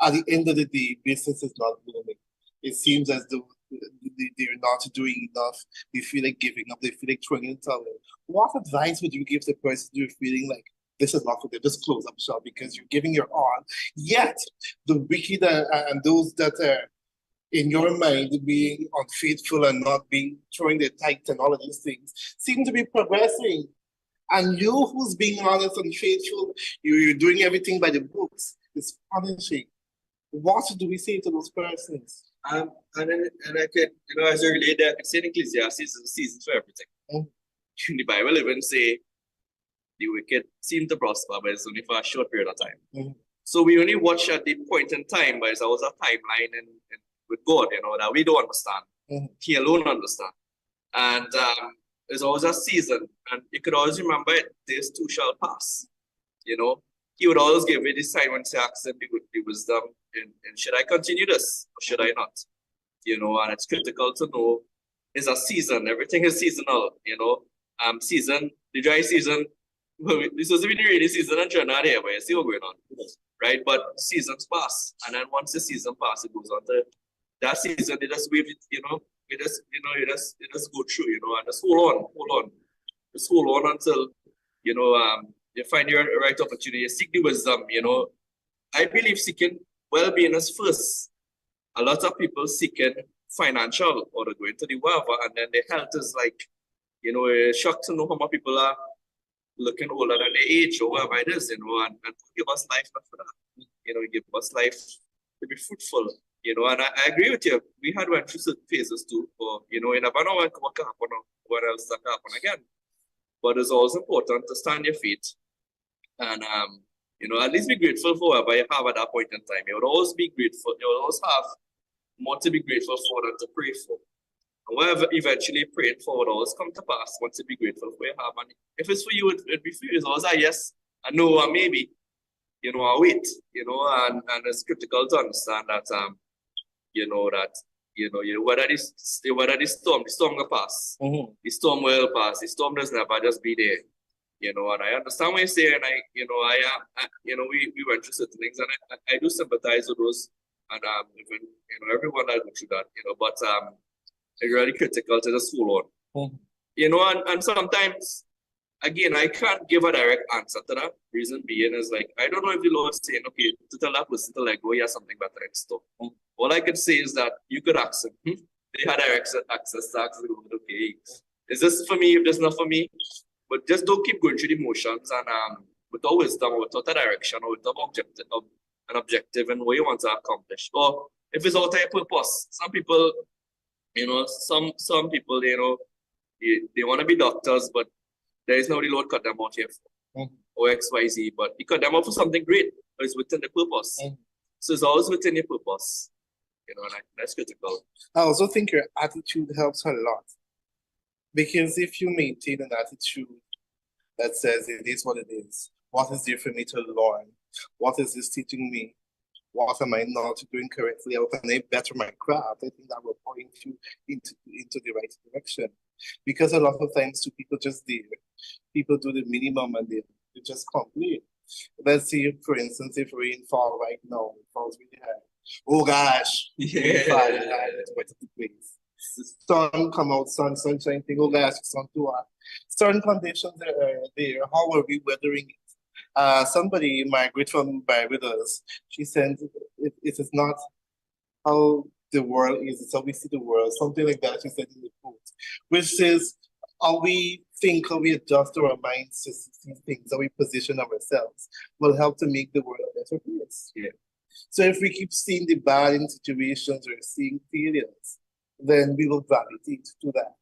at the end of the day, business is not blooming. It seems as though they're not doing enough. They feel like giving up. They feel like throwing in the towel. What advice would you give the person who's feeling like this is not for them? Just close up shop because you're giving your all. Yet the wicked and those that are in your mind being unfaithful and not being throwing their tight and all of these things seem to be progressing. And you who's being honest and faithful, you're doing everything by the books. It's punishing. What do we say to those persons? And I could, as you relate that, I say in Ecclesiastes is a season for everything. In the Bible, even say the wicked seem to prosper, but it's only for a short period of time. So we only watch at the point in time, but it's always a timeline and with God, that we don't understand. He alone understands. And there's always a season, and you could always remember it, this too shall pass. He would always give me this sign when he asked him the wisdom, and should I continue this or should I not? And it's critical to know it's a season. Everything is seasonal, season, the dry season, this was the rainy season and Trinidad here, but you see what's going on, right? But seasons pass, and then once the season passes, it goes on to that season. They just wave it, you just go through, and just hold on, just hold on until you find your right opportunity. Seek the wisdom. I believe seeking well-being is first. A lot of people seeking financial or they're going to the whatever, and then their health is like, you're shocked to know how many people are looking older than their age or whatever it is, and give us life for that. Give us life to be fruitful. And I agree with you. We had went through certain phases too, but you never know what can happen or what else that can happen again. But it's always important to stand your feet and at least be grateful for whatever you have at that point in time. You would always be grateful. You would always have more to be grateful for than to pray for. And whatever eventually prayed for would always come to pass once you be grateful for you have. And if it's for you, it'd be for you. It's always a yes, a no, or maybe. A wait. And it's critical to understand that whether the storm will pass. The storm will pass. The storm does never just be there. And I understand what you say, and we went through certain things, and I do sympathize with those, and even everyone that went through that, but it's really critical to just hold on. And sometimes, again, I can't give a direct answer to that. Reason being is like, I don't know if the Lord's saying, okay, to tell that person to let go, he has something better in store. All I could say is that you could ask him. They had direct access to ask him, okay, is this for me? If this not for me? But just don't keep going through the motions and without wisdom or without a direction or without an objective and what you want to accomplish. Or if it's out of your purpose. Some people, some people, they want to be doctors, but there is no the Lord cut them out here for. Or XYZ, but he cut them out for something great, but it's within the purpose. So it's always within your purpose. And that's critical. I also think your attitude helps a lot. Because if you maintain an attitude that says it is what it is, what is there for me to learn? What is this teaching me? What am I not doing correctly? How can I better my craft? I think that will point you into the right direction. Because a lot of times too, people just people do the minimum and they just complain. Let's see, for instance, if rain fall right now, it falls really high. Oh gosh, rain fall high, it's wet the place. Sun come out, sunshine thing, oh gosh, sun too hot. Certain conditions are there. How are we weathering it? Somebody, Margaret from Barbados, she sent it is not how the world is, it's how we see the world, something like that you said in the quote, which says how we think, how we adjust our minds to see things, how we position ourselves will help to make the world a better place. Yeah. So if we keep seeing the bad in situations or seeing failures, then we will gravitate to that.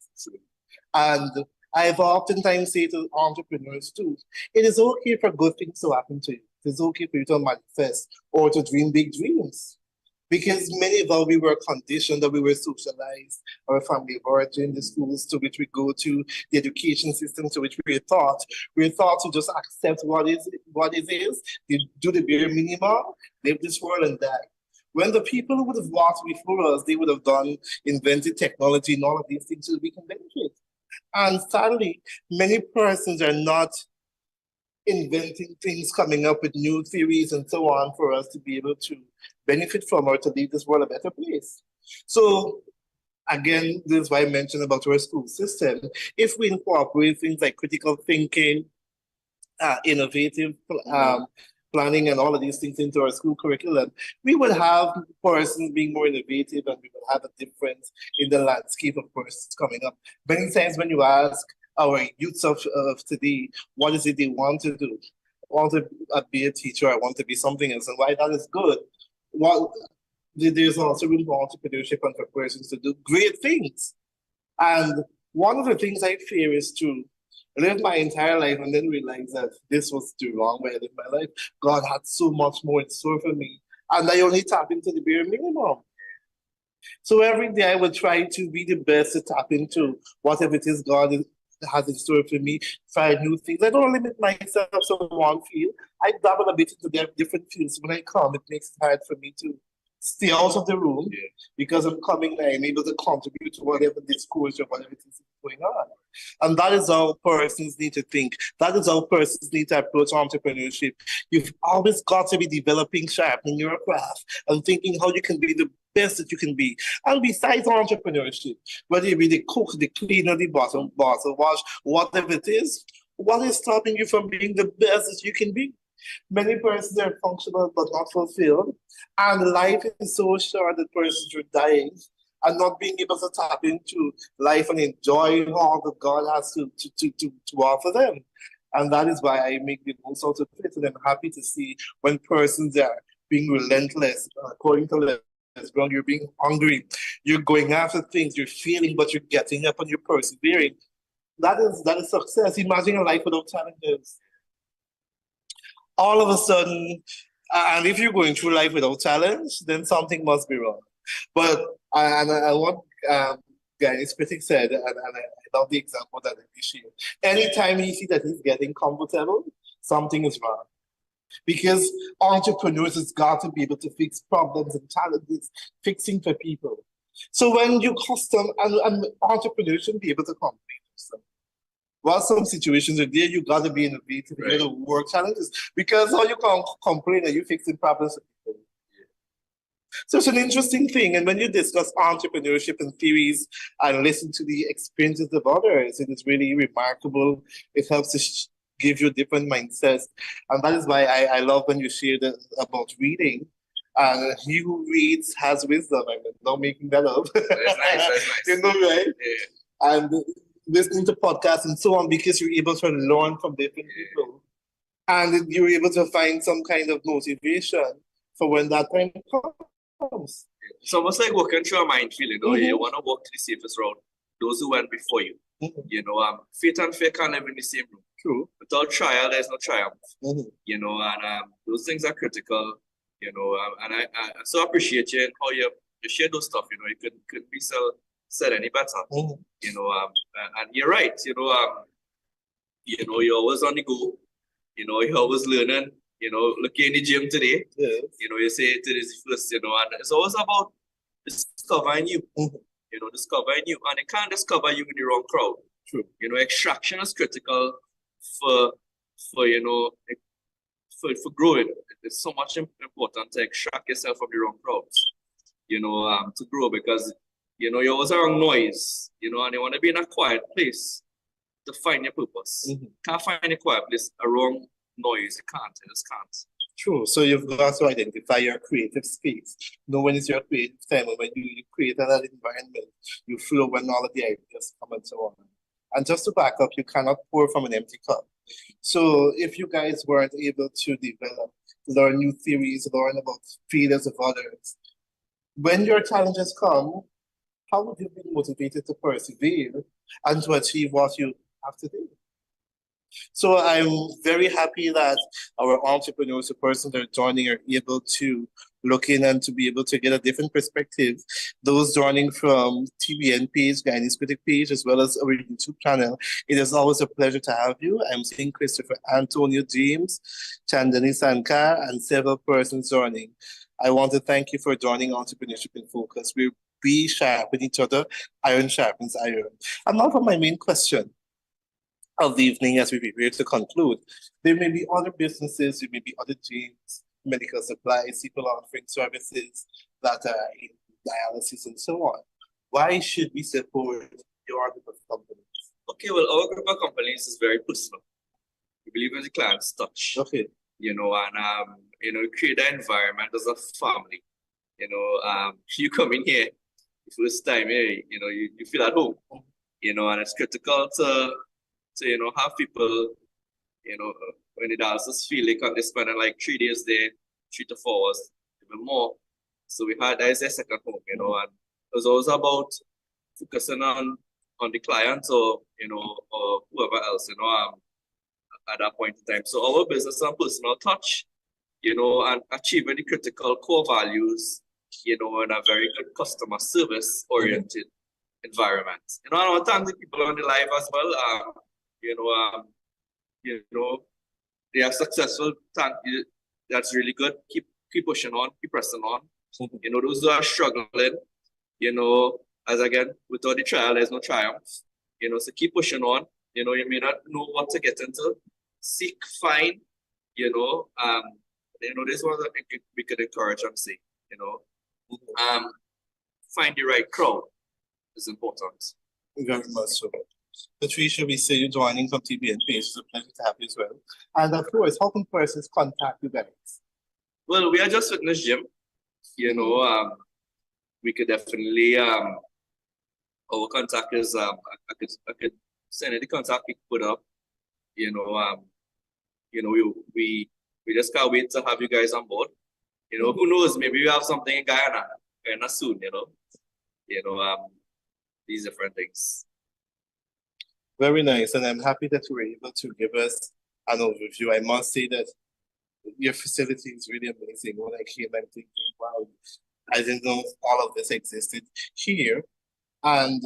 And I've oftentimes said to entrepreneurs too, it is okay for good things to happen to you. It is okay for you to manifest or to dream big dreams. Because many of us, we were conditioned, that we were socialized, our family of origin, the schools to which we go to, the education system to which we're taught to just accept what is, they do the bare minimum, live this world and die. When the people who would have walked before us, they would have invented technology and all of these things so that we can benefit. And sadly, many persons are not inventing things, coming up with new theories and so on for us to be able to benefit from or to leave this world a better place. So again, this is why I mentioned about our school system. If we incorporate things like critical thinking, innovative planning and all of these things into our school curriculum, we would have persons being more innovative and we will have a difference in the landscape of persons coming up. Many times when you ask our youths of today, what is it they want to do? I want to be a teacher, I want to be something else, and why that is good. Well, there's also room for entrepreneurship and for persons to do great things. And one of the things I fear is to live my entire life and then realize that this was the wrong way I lived my life. God had so much more in store for me, and I only tap into the bare minimum. So every day I would try to be the best to tap into whatever it is God has in store for me, try new things. I don't limit myself to one field. I dabble a bit into different fields. When I come, it makes it hard for me to stay out of the room because I'm coming there, I'm able to contribute to whatever discourse or whatever it is going on. And that is how persons need to think. That is how persons need to approach entrepreneurship. You've always got to be developing, sharpening your craft and thinking how you can be the best that you can be. And besides entrepreneurship, whether you be the cook, the cleaner, the bottom boss, or wash, whatever it is, what is stopping you from being the best that you can be? Many persons are functional but not fulfilled, and life is so short that persons are dying and not being able to tap into life and enjoy all that God has to offer them. And that is why I make the most out of it, and I'm happy to see when persons are being relentless, according to well, you're being hungry, you're going after things, you're feeling, but you're getting up and you're persevering. That is success. Imagine a life without challenges. All of a sudden, and if you're going through life without challenge, then something must be wrong. But I want Guyanese critic said, and I love the example that he shared. Anytime he sees that he's getting comfortable, something is wrong. Because entrepreneurs has got to be able to fix problems and challenges, fixing for people. So when you custom and entrepreneurs shouldn't be able to complete yourself. While some situations are there, you got to be innovative, you got to work challenges. Because how you can't complain that you're fixing problems for people. So it's an interesting thing. And when you discuss entrepreneurship and theories and listen to the experiences of others, it is really remarkable. It helps to give you different mindsets. And that is why I love when you share about reading. And he who reads has wisdom. I mean, not making that up. That's nice. You know, right? Yeah. And listening to podcasts and so on, because you're able to learn from different people. And you're able to find some kind of motivation for when that time comes. It's almost like working through a minefield, you know, you want to walk to the safest route. Those who went before you. You know, faith and fear can't live in the same room. True. Without trial, there's no triumph. You know, and those things are critical. You know, and I so appreciate you and how you share those stuff. You know, it couldn't be said any better. You know, and you're right. You know, you're always on the go. You know, you're always learning. You know, looking in the gym today. Yes. You know, you say today's first. You know, and it's always about discovering you. You know, discovering you, and it can't discover you in the wrong crowd. True. You know, extraction is critical for you know, for growing. It's so much important to extract yourself from the wrong crowds. You know, to grow, because you know you're always around noise. You know, and you want to be in a quiet place to find your purpose. Can't find a quiet place, a wrong noise. You can't. You just can't. True. So you've got to identify your creative space. Know when is your creative time, and when you create that environment, you flow when all of the ideas come and so on. And just to back up, you cannot pour from an empty cup. So if you guys weren't able to develop, learn new theories, learn about failures of others, when your challenges come, how would you be motivated to persevere and to achieve what you have to do? So I'm very happy that our entrepreneurs, the persons that are joining, are able to look in and to be able to get a different perspective. Those joining from TBN page, Guyanese Critic page, as well as our YouTube channel, it is always a pleasure to have you. I'm seeing Christopher Antonio James, Chandani Sankar, and several persons joining. I want to thank you for joining Entrepreneurship in Focus. We sharpen each other, iron sharpens iron. And now for my main question of the evening as we prepare to conclude. There may be other businesses, there may be other gyms, medical supplies, people offering services that are in dialysis and so on. Why should we support your group of companies? Okay, well, our group of companies is very personal. We believe in the client's touch. Okay. You know, and create an environment as a family. You come in here the first time, you feel at home. And it's critical to have people, when the dancers feel they can spend like 3 days there, 3 to 4 hours, even more. So that is their second home, and it was always about focusing on the client or whoever else, at that point in time. So our business and personal touch, and achieving the critical core values, in a very good customer service oriented environment. And I want to thank the people on the live as well. They are successful. Thank you. That's really good. Keep pushing on, keep pressing on. Those who are struggling, as again, without the trial, there's no triumph. So keep pushing on. You may not know what to get into. Seek, find, this is what we could encourage and say, find the right crowd is important. Very much so. Patricia, we see you joining from TBN page. It's a pleasure to have you as well. And of course, how can persons contact you guys? Well, we are just fitness gym. We could definitely our contact is I could send you the contact we put up. We just can't wait to have you guys on board. Who knows? Maybe we have something in Guyana soon. These different things. Very nice, and I'm happy that you were able to give us an overview. I must say that your facility is really amazing. When I came, I'm thinking, wow, I didn't know all of this existed here. And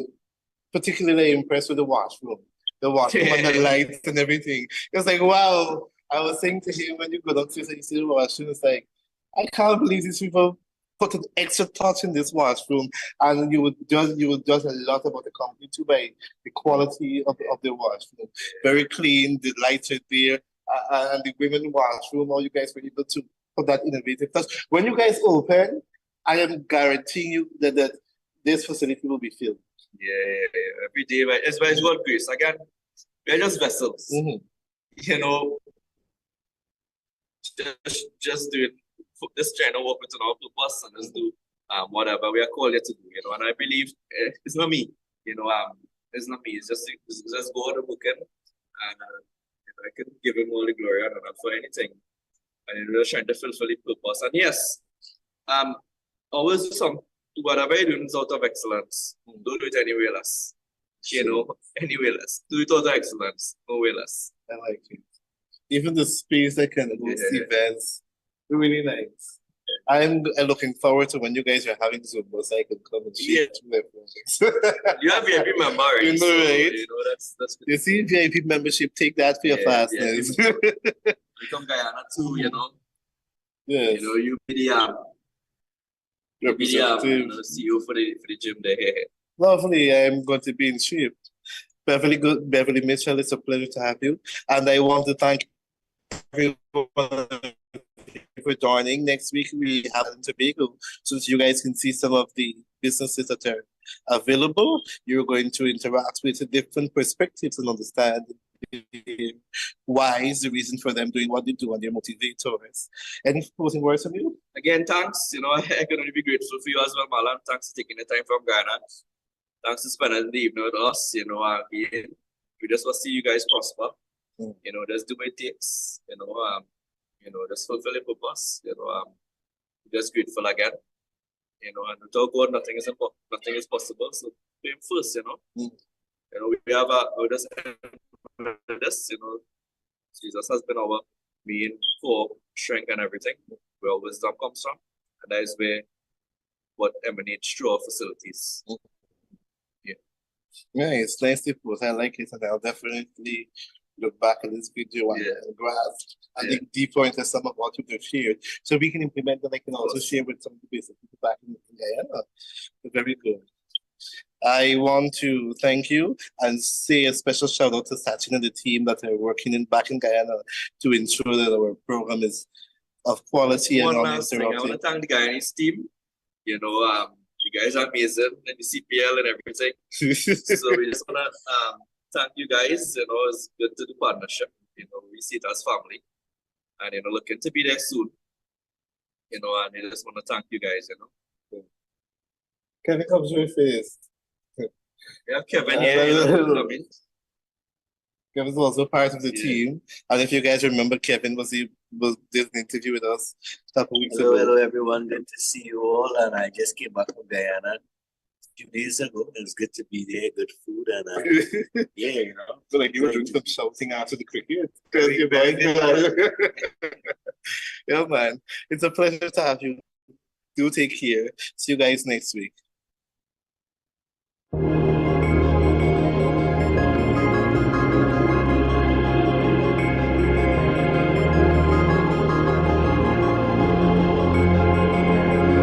particularly impressed with the washroom and the lights and everything. It was like, wow. I was saying to him, when you go downstairs and you see the washroom, it's like, I can't believe these people put an extra touch in this washroom, and you would judge a lot about the company too by the quality of the washroom. Very clean, the lights are there, and the women washroom. All you guys were able to put that innovative touch. When you guys open, I am guaranteeing you that this facility will be filled. Yeah, every day, right? As well as God grace. Again, we're just vessels. Just doing. Just trying to work within our purpose and just do whatever we are called here to do, and I believe it's not me, it's not me, it's just God to book it, and I can give him all the glory and honor for anything, and we're trying to fulfill the purpose. And yes, always do whatever you're doing is out of excellence. Don't do it anywhere else, anywhere less. Do it out of excellence, nowhere less. I like it. Even the space that can host events. Really nice. I'm looking forward to when you guys are having Zoom, so I can come and share their projects. You have VIP member, right? Right? That's good. You see, VIP membership, take that for your fastness. You come Guyana too, Yes. You be the CEO for the gym there. Lovely. I'm going to be in shape. Beverly Mitchell, it's a pleasure to have you. And I want to thank everyone for joining. Next week we have in Tobago, so that you guys can see some of the businesses that are available. You're going to interact with different perspectives and understand why is the reason for them doing what they do and their motivators. Any closing words from you? Again, thanks. You know, I can only be grateful for you as well, Marlon. Thanks for taking the time from Ghana. Thanks for spending the evening with us. You know, again, we just want to see you guys prosper. You know, just do what it takes. You know, just fulfill your purpose. You know, just grateful again. You know, and without God, nothing is possible. So pay him first. You know, you know, we have we just this. You know, Jesus has been our main core strength and everything, where wisdom comes from, and that is where what emanates through our facilities. Yeah, it's nicely put. I like it, and I'll definitely look back at this video and grasp and dig deeper into some of what you've shared, so we can implement and I can also share with some of the basic people back in Guyana. Very good. I want to thank you and say a special shout out to Sachin and the team that are working back in Guyana to ensure that our program is of quality and One last thing, I want to uninterrupted. thank the Guyanese team. You know, you guys are amazing in the CPL and everything. So we just want to thank you guys. You know, it's good to do partnership. You know, we see it as family, and you know, looking to be there soon. You know, and I just want to thank you guys. You know, Kevin comes to your face. yeah, Kevin, yeah, you know, I mean, Kevin's also part of the team, and if you guys remember, Kevin was did an interview with us a couple weeks ago. Hello everyone, good to see you all. And I just came back from Guyana a few days ago. It was good to be there, good food, and yeah, you know. So like you were doing some shouting after the cricket. Yeah, man, it's a pleasure to have you. Do take care. See you guys next week.